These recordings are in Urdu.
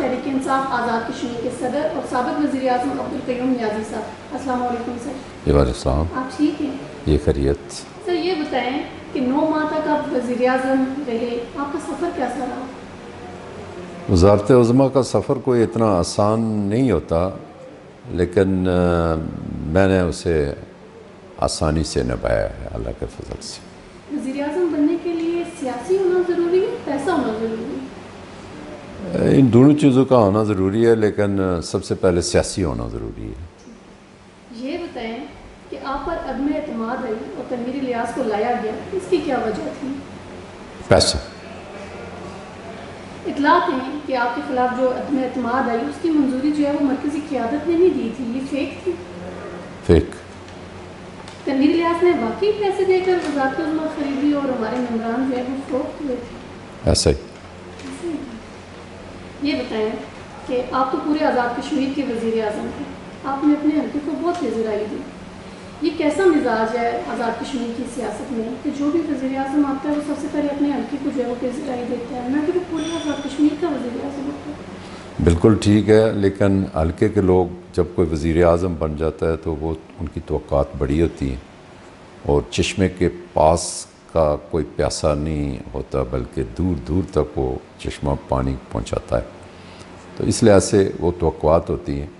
تحریک انصاف آزاد کشمیر کے صدر اور سابق وزیر اعظم عبدالقیوم نیازی صاحب، السلام علیکم سر۔ وعلیکم السلام۔ آپ ٹھیک ہیں؟ یہ خیریت۔ سر یہ بتائیں کہ 9 ماہ تک آپ وزیر اعظم رہے، آپ کا سفر کیسا رہا؟ وزارت عظمیٰ کا سفر کوئی اتنا آسان نہیں ہوتا، لیکن میں نے اسے آسانی سے نبھایا ہے اللہ کے فضل سے۔ وزیر اعظم بننے کے لیے سیاسی ہونا ضروری ہے، پیسہ ہونا ضروری ہے؟ ان دونوں چیزوں کا ہونا ضروری ہے، لیکن سب سے پہلے سیاسی ہونا ضروری ہے۔ یہ بتائیں کہ آپ پر عدم اعتماد آئی اور تنویر الیاس کو لایا گیا، اس کی کیا وجہ تھی؟ پیسہ۔ اطلاعات ہیں کہ آپ کے خلاف جو عدم اعتماد آئی اس کی منظوری جو ہے وہ مرکزی قیادت نے نہیں دی تھی، یہ فیک تھی؟ فیک۔ تنویر الیاس نے واقعی پیسے دے کر وزارت عظمیٰ خریدی اور ہمارے ممبران جو ہے وہ فروخت ہوئے تھے؟ ایسا ہی۔ یہ بتائیں کہ آپ تو پورے آزاد کشمیر کے وزیر اعظم ہیں، آپ نے اپنے حلقے کو بہت تیزی رائی دی، یہ کیسا مزاج ہے آزاد کشمیر کی سیاست میں کہ جو بھی وزیر اعظم آتا ہے وہ سب سے پہلے اپنے حلقے کو جو ہے وہ تیزی رائی دیتا ہے، نہ کہ وہ پورے آزاد کشمیر کا وزیر اعظم ہوتا ہے؟ بالکل ٹھیک ہے، لیکن حلقے کے لوگ جب کوئی وزیر اعظم بن جاتا ہے تو وہ ان کی توقعات بڑی ہوتی ہیں، اور چشمے کے پاس کا کوئی پیاسا نہیں ہوتا بلکہ دور دور تک وہ چشمہ پانی پہنچاتا ہے، تو اس لحاظ سے وہ توقعات ہوتی ہیں۔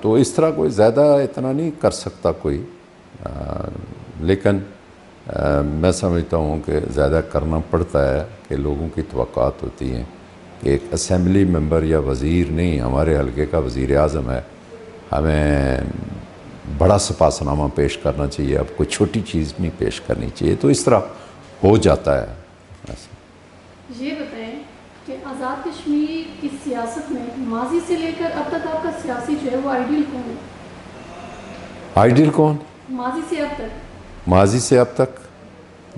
تو اس طرح کوئی زیادہ اتنا نہیں کر سکتا کوئی، لیکن میں سمجھتا ہوں کہ زیادہ کرنا پڑتا ہے کہ لوگوں کی توقعات ہوتی ہیں کہ ایک اسمبلی ممبر یا وزیر نہیں، ہمارے حلقے کا وزیر اعظم ہے، ہمیں بڑا سپاسنامہ پیش کرنا چاہیے، اب کوئی چھوٹی چیز نہیں پیش کرنی چاہیے، تو اس طرح ہو جاتا ہے۔ یہ بتائیں کہ آزاد کشمیر کی سیاست میں ماضی سے لے کر اب تک آپ کا سیاسی جو ہے وہ آئیڈیل کون ہے؟ آئیڈیل کون؟ ماضی سے اب تک؟ ماضی سے اب تک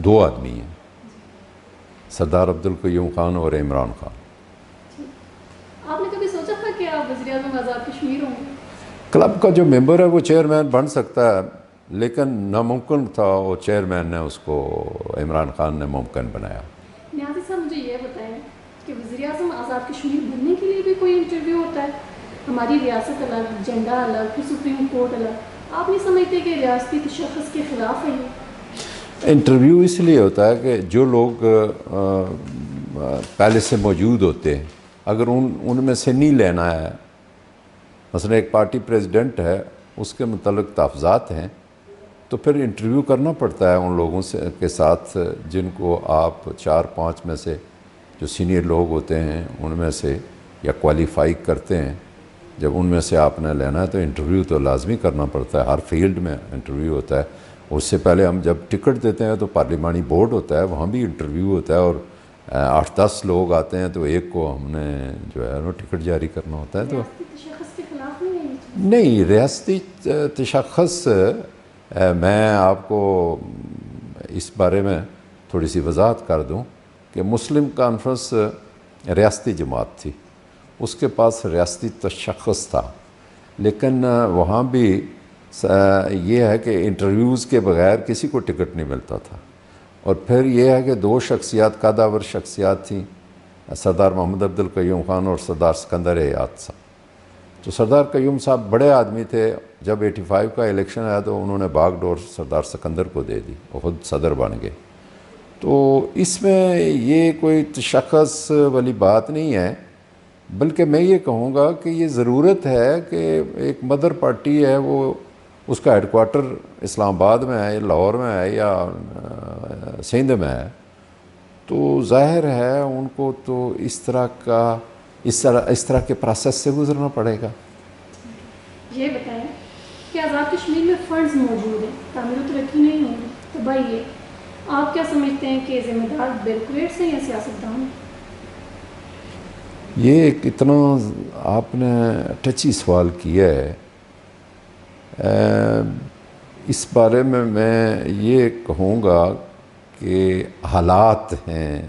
2 آدمی ہیں، سردار عبدالقیوم خان اور عمران خان۔ آپ نے کبھی سوچا تھا کہ آپ وزیر اعظم آزاد کشمیر ہوں گے؟ کلب کا جو ممبر ہے وہ چیئرمین بن سکتا ہے، لیکن ناممکن تھا، اور چیئرمین نے اس کو عمران خان نے ممکن بنایا۔ نیازی صاحب مجھے یہ بتائیں کہ وزیر اعظم آزاد کشمیر بننے کے لیے بھی کوئی انٹرویو ہوتا ہے؟ ہماری ریاست الگ، جھنڈا الگ، پھر سپریم کورٹ الگ، آپ نہیں سمجھتے کہ ریاستی تشخص کے خلاف ہے یہ؟ انٹرویو اس لیے ہوتا ہے کہ جو لوگ پہلے سے موجود ہوتے ہیں، اگر ان میں سے نہیں لینا ہے، مثلا ایک پارٹی پریزیڈنٹ ہے، اس کے متعلق تحفظات ہیں، تو پھر انٹرویو کرنا پڑتا ہے ان لوگوں سے کے ساتھ جن کو آپ 4-5 میں سے جو سینئر لوگ ہوتے ہیں ان میں سے یا کوالیفائی کرتے ہیں، جب ان میں سے آپ نے لینا ہے تو انٹرویو تو لازمی کرنا پڑتا ہے، ہر فیلڈ میں انٹرویو ہوتا ہے۔ اس سے پہلے ہم جب ٹکٹ دیتے ہیں تو پارلیمانی بورڈ ہوتا ہے، وہاں بھی انٹرویو ہوتا ہے، اور 8-10 لوگ آتے ہیں تو ایک کو ہم نے جو ہے نا ٹکٹ جاری کرنا ہوتا ہے۔ تو ریاستی تشخص کے خلاف نہیں ہے؟ نہیں، ریاستی تشخص، میں آپ کو اس بارے میں تھوڑی سی وضاحت کر دوں کہ مسلم کانفرنس ریاستی جماعت تھی، اس کے پاس ریاستی تشخص تھا، لیکن وہاں بھی یہ ہے کہ انٹرویوز کے بغیر کسی کو ٹکٹ نہیں ملتا تھا، اور پھر یہ ہے کہ 2 شخصیات قادآور شخصیات تھیں، سردار محمد عبدالقیوم خان اور سردار سکندر حیات صاحب۔ تو سردار قیوم صاحب بڑے آدمی تھے، جب 85 کا الیکشن آیا تو انہوں نے باغ ڈور سردار سکندر کو دے دی، وہ خود صدر بن گئے۔ تو اس میں یہ کوئی تشخص والی بات نہیں ہے، بلکہ میں یہ کہوں گا کہ یہ ضرورت ہے کہ ایک مدر پارٹی ہے، وہ اس کا ہیڈ کوارٹر اسلام آباد میں ہے یا لاہور میں ہے یا سندھ میں ہے، تو ظاہر ہے ان کو تو اس طرح کے پروسیس سے گزرنا پڑے گا۔ یہ بتائیں کہ آزاد کشمیر میں فنڈز موجود ہیں، تعمیر و ترقی نہیں ہوگی، تو بھائی آپ کیا سمجھتے ہیں کہ ذمہ دار بیوروکریٹس ہیں یا سیاستدان؟ یہ ایک اتنا آپ نے ٹچی سوال کیا ہے، اس بارے میں یہ کہوں گا کہ حالات ہیں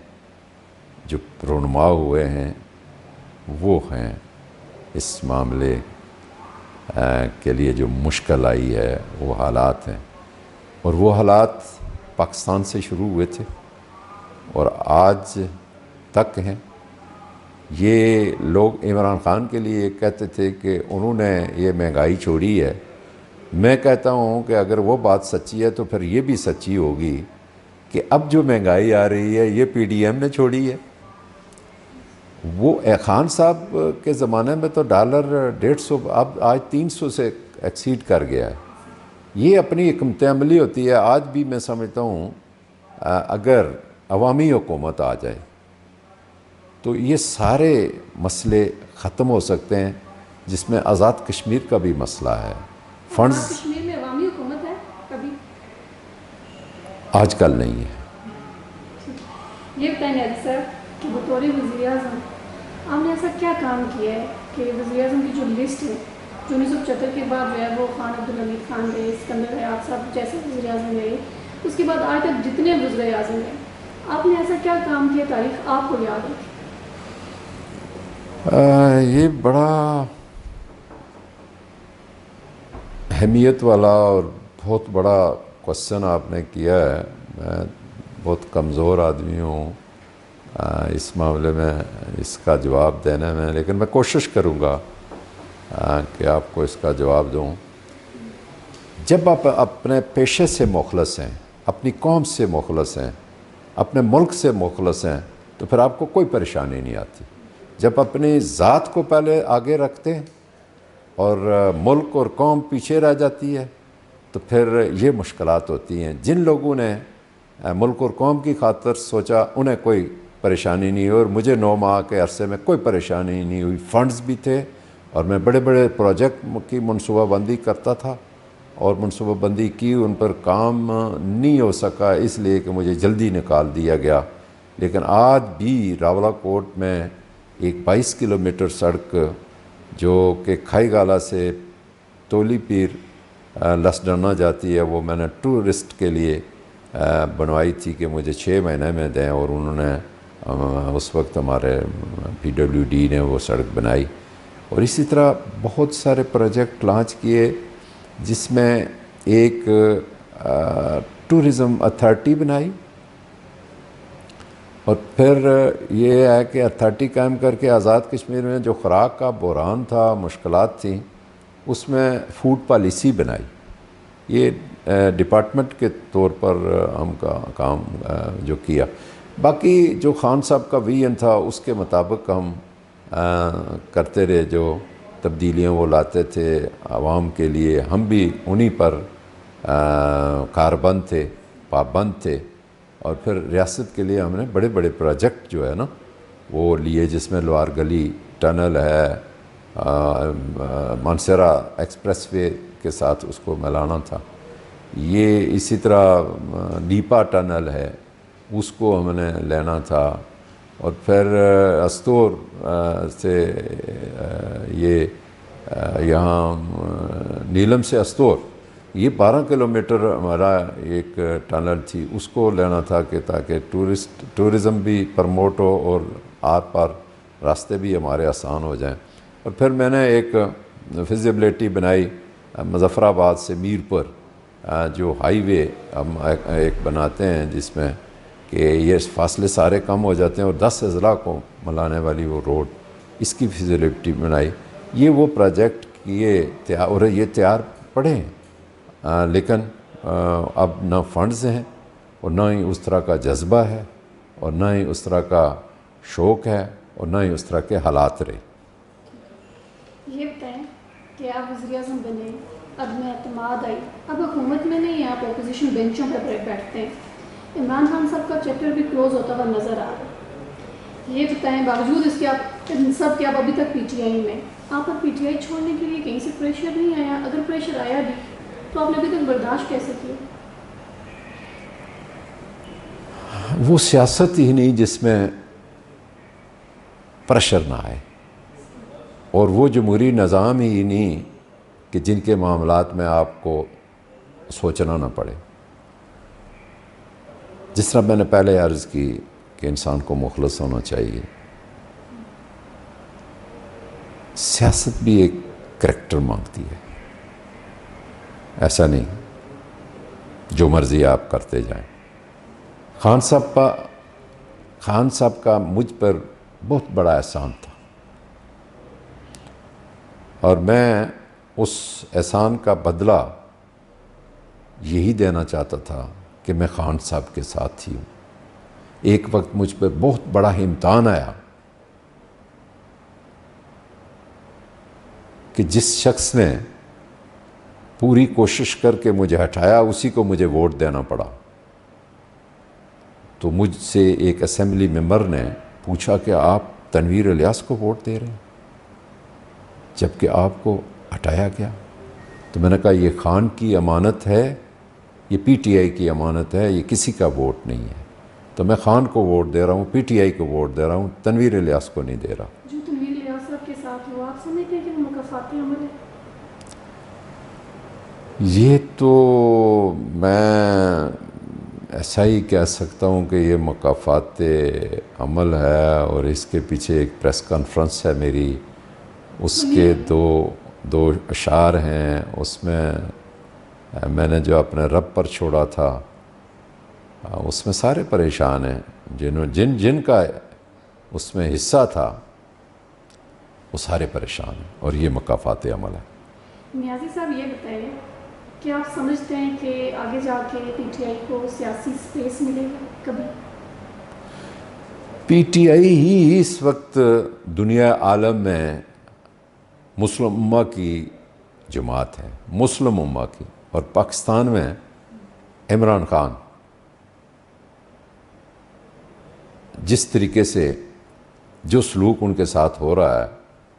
جو رونما ہوئے ہیں وہ ہیں اس معاملے کے لیے جو مشکل آئی ہے، وہ حالات ہیں، اور وہ حالات پاکستان سے شروع ہوئے تھے اور آج تک ہیں، یہ لوگ عمران خان کے لیے کہتے تھے کہ انہوں نے یہ مہنگائی چھوڑی ہے. میں کہتا ہوں کہ اگر وہ بات سچی ہے تو پھر یہ بھی سچی ہوگی کہ اب جو مہنگائی آ رہی ہے یہ پی ڈی ایم نے چھوڑی ہے. وہ خان صاحب کے زمانے میں تو $150 اب آج 300 سے ایکسیڈ کر گیا ہے. یہ اپنی حکمت عملی ہوتی ہے. آج بھی میں سمجھتا ہوں اگر عوامی حکومت آ جائے تو یہ سارے مسئلے ختم ہو سکتے ہیں، جس میں آزاد کشمیر کا بھی مسئلہ ہے. فنڈز آزاد کشمیر میں عوامی حکومت ہے کبھی؟ آج کل نہیں ہے. یہ بتائیں نیازی صاحب کہ بطور وزیر اعظم آپ نے ایسا کیا کام کیا ہے کہ وزیر اعظم کی جو لسٹ ہے جو 1975 کے بعد جو ہے وہ خان عبدالحمید خان گئے، اسکندر حیات صاحب جیسے وزیر اعظم گئے، اس کے بعد آج تک جتنے وزیر اعظم ہیں آپ نے ایسا کیا کام کیا تاریخ آپ کو یاد ہے؟ یہ بڑا اہمیت والا اور بہت بڑا کوشچن آپ نے کیا ہے. میں بہت کمزور آدمی ہوں اس معاملے میں اس کا جواب دینے میں، لیکن میں کوشش کروں گا کہ آپ کو اس کا جواب دوں. جب آپ اپنے پیشے سے مخلص ہیں، اپنی قوم سے مخلص ہیں، اپنے ملک سے مخلص ہیں، تو پھر آپ کو کوئی پریشانی نہیں آتی. جب اپنی ذات کو پہلے آگے رکھتے ہیں اور ملک اور قوم پیچھے رہ جاتی ہے تو پھر یہ مشکلات ہوتی ہیں. جن لوگوں نے ملک اور قوم کی خاطر سوچا انہیں کوئی پریشانی نہیں ہوئی، اور مجھے 9 ماہ کے عرصے میں کوئی پریشانی نہیں ہوئی. فنڈز بھی تھے اور میں بڑے بڑے پروجیکٹ کی منصوبہ بندی کرتا تھا، اور منصوبہ بندی کی، ان پر کام نہیں ہو سکا اس لیے کہ مجھے جلدی نکال دیا گیا. لیکن آج بھی راولاکوٹ میں ایک 22 کلومیٹر سڑک جو کہ کھائی گالا سے تولی پیر لسڈنا جاتی ہے، وہ میں نے ٹورسٹ کے لیے بنوائی تھی کہ مجھے 6 مہینے میں دیں، اور انہوں نے اس وقت ہمارے PWD نے وہ سڑک بنائی. اور اسی طرح بہت سارے پروجیکٹ لانچ کیے، جس میں ایک ٹورزم اتھارٹی بنائی، اور پھر یہ ہے کہ اتھارٹی قائم کر کے آزاد کشمیر میں جو خوراک کا بحران تھا، مشکلات تھیں، اس میں فوڈ پالیسی بنائی. یہ ڈپارٹمنٹ کے طور پر ہم کا کام جو کیا. باقی جو خان صاحب کا ویژن تھا اس کے مطابق ہم کرتے رہے. جو تبدیلیاں وہ لاتے تھے عوام کے لیے، ہم بھی انہی پر کاربند تھے، پابند تھے. اور پھر ریاست کے لیے ہم نے بڑے بڑے پروجیکٹ جو ہے نا وہ لیے، جس میں لوار گلی ٹنل ہے، مانسیرا ایکسپریس وے کے ساتھ اس کو ملانا تھا. یہ اسی طرح نیپا ٹنل ہے، اس کو ہم نے لینا تھا. اور پھر استور سے یہ یہاں نیلم سے استور، یہ 12 کلومیٹر ہمارا ایک ٹنل تھی، اس کو لینا تھا کہ تاکہ ٹورزم بھی پرموٹ ہو اور آر پار راستے بھی ہمارے آسان ہو جائیں. اور پھر میں نے ایک فیزیبلٹی بنائی مظفر آباد سے میرپور، جو ہائی وے ہم ایک بناتے ہیں، جس میں کہ یہ فاصلے سارے کم ہو جاتے ہیں، اور 10 اضلاع کو ملانے والی وہ روڈ، اس کی فیزیبلٹی بنائی. یہ وہ پروجیکٹ کیے اور یہ تیار پڑے ہیں، لیکن اب نہ فنڈز ہیں، اور نہ ہی اس طرح کا جذبہ ہے، اور نہ ہی اس طرح کا شوق ہے، اور نہ ہی اس طرح کے حالات رہے. یہ بتائیں کہ آپ وزیر اعظم بنے، عدم اعتماد آئی، اب حکومت میں نہیں، آپ اپوزیشن بینچوں پر بیٹھتے ہیں. عمران خان صاحب کا چیپٹر بھی کلوز ہوتا ہوا نظر آ رہا ہے. یہ بتائیں باوجود اس کے آپ سب کے آپ ابھی تک PTI میں، آپ پر PTI چھوڑنے کے لیے کہیں سے پریشر نہیں آیا؟ اگر پریشر آیا بھی تو آپ نے ابھی تک برداشت کیسے کیا؟ وہ سیاست ہی نہیں جس میں پریشر نہ آئے، اور وہ جمہوری نظام ہی نہیں کہ جن کے معاملات میں آپ کو سوچنا نہ پڑے. جس طرح میں نے پہلے عرض کی کہ انسان کو مخلص ہونا چاہیے. سیاست بھی ایک کریکٹر مانگتی ہے، ایسا نہیں جو مرضی آپ کرتے جائیں. خان صاحب کا مجھ پر بہت بڑا احسان تھا، اور میں اس احسان کا بدلہ یہی دینا چاہتا تھا کہ میں خان صاحب کے ساتھ ہی ہوں۔ ایک وقت مجھ پہ بہت بڑا امتحان آیا کہ جس شخص نے پوری کوشش کر کے مجھے ہٹایا اسی کو مجھے ووٹ دینا پڑا۔ تو مجھ سے ایک اسمبلی ممبر نے پوچھا کہ آپ تنویر الیاس کو ووٹ دے رہے ہیں جبکہ آپ کو ہٹایا گیا؟ تو میں نے کہا یہ خان کی امانت ہے، یہ پی ٹی آئی کی امانت ہے، یہ کسی کا ووٹ نہیں ہے۔ تو میں خان کو ووٹ دے رہا ہوں، پی ٹی آئی کو ووٹ دے رہا ہوں، تنویر الیاس کو نہیں دے رہا۔ جو تنویر الیاس صاحب کے ساتھ ہوا، آپ سمجھتے ہیں کہ وہ مکافاتی عمل ہے؟ یہ تو میں ایسا ہی کہہ سکتا ہوں کہ یہ مکافات عمل ہے، اور اس کے پیچھے ایک پریس کانفرنس ہے میری، اس کے دو اشعار ہیں، اس میں نے جو اپنے رب پر چھوڑا تھا اس میں سارے پریشان ہیں، جن کا اس میں حصہ تھا وہ سارے پریشان ہیں، اور یہ مکافات عمل ہے۔ نیازی صاحب یہ بتائیں کہ آپ سمجھتے ہیں کہ آگے جا کے پی ٹی آئی کو سیاسی سپیس ملے گا کبھی؟ پی ٹی آئی ہی اس وقت دنیا عالم میں مسلم امہ کی جماعت ہے، مسلم امہ کی، اور پاکستان میں عمران خان جس طریقے سے جو سلوک ان کے ساتھ ہو رہا ہے،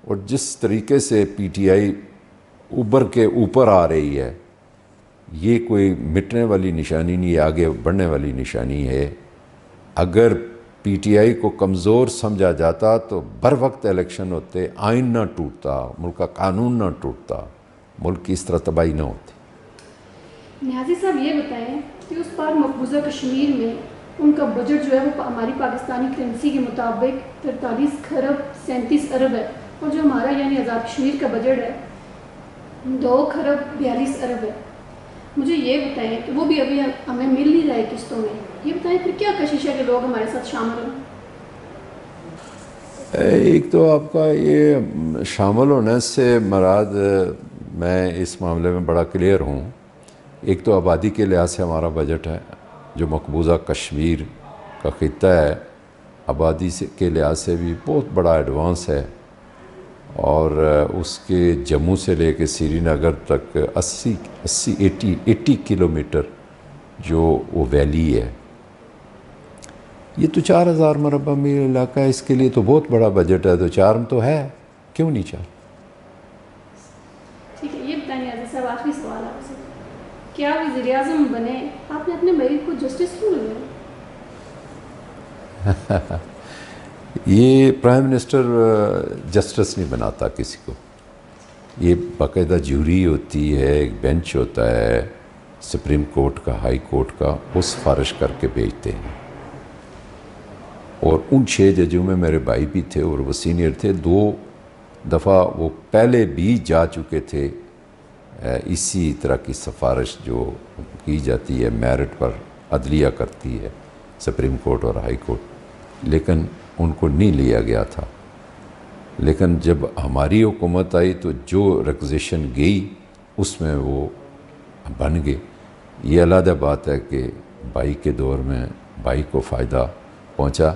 اور جس طریقے سے پی ٹی آئی اوبر کے اوپر آ رہی ہے، یہ کوئی مٹنے والی نشانی نہیں ہے، آگے بڑھنے والی نشانی ہے۔ اگر پی ٹی آئی کو کمزور سمجھا جاتا تو بر وقت الیکشن ہوتے، آئین نہ ٹوٹتا، ملک کا قانون نہ ٹوٹتا، ملک کی اس طرح تباہی نہ ہوتی۔ نیازی صاحب یہ بتائیں کہ اس پار مقبوضہ کشمیر میں ان کا بجٹ جو ہے وہ ہماری پاکستانی کرنسی کے مطابق 43 کھرب 37 ارب ہے، اور جو ہمارا یعنی آزاد کشمیر کا بجٹ ہے 2 کھرب 42 ارب ہے۔ مجھے یہ بتائیں کہ وہ بھی ابھی ہمیں مل نہیں رہے قسطوں میں، یہ بتائیں پھر کیا کشش ہے کہ لوگ ہمارے ساتھ شامل ہوں؟ ایک تو آپ کا یہ شامل ہونے سے مراد، میں اس معاملے میں بڑا کلیئر ہوں، ایک تو آبادی کے لحاظ سے ہمارا بجٹ ہے جو مقبوضہ کشمیر کا خطہ ہے، آبادی کے لحاظ سے بھی بہت بڑا ایڈوانس ہے، اور اس کے جموں سے لے کے سری نگر تک 80 کلومیٹر جو وہ ویلی ہے، یہ تو 4000 مربع میل علاقہ ہے، اس کے لیے تو بہت بڑا بجٹ ہے، تو 4 تو ہے، کیوں نہیں 4؟ ٹھیک ہے، یہ بتائیں نیازی صاحب، آخری سوال آپ سے، کیا وزیر اعظم بنے آپ نے اپنے مریض کو جسٹس کیوں لگایا؟ یہ پرائم منسٹر جسٹس نہیں بناتا کسی کو، یہ باقاعدہ جیوری ہوتی ہے، ایک بینچ ہوتا ہے سپریم کورٹ کا، ہائی کورٹ کا، وہ سفارش کر کے بھیجتے ہیں، اور ان 6 ججوں میں میرے بھائی بھی تھے اور وہ سینئر تھے، 2 دفعہ وہ پہلے بھی جا چکے تھے اسی طرح کی سفارش جو کی جاتی ہے میرٹ پر، عدلیہ کرتی ہے سپریم کورٹ اور ہائی کورٹ، لیکن ان کو نہیں لیا گیا تھا۔ لیکن جب ہماری حکومت آئی تو جو ریکوزیشن گئی اس میں وہ بن گئے۔ یہ علیحدہ بات ہے کہ بھائی کے دور میں بھائی کو فائدہ پہنچا،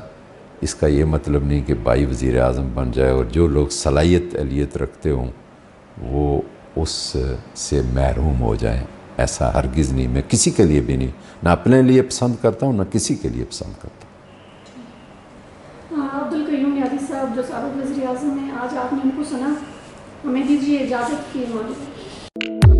اس کا یہ مطلب نہیں کہ بھائی وزیر اعظم بن جائے اور جو لوگ صلاحیت اہلیت رکھتے ہوں وہ اس سے محروم ہو جائیں، ایسا ہرگز نہیں، میں کسی کے لیے بھی نہیں، نہ اپنے لیے پسند کرتا ہوں نہ کسی کے لیے پسند کرتا ہوں۔ عبدالقیوم نیازی صاحب جو سابق وزیر اعظم ہیں، آج آپ نے ان کو سنا، ہمیں دیجیے اجازت کی مانی۔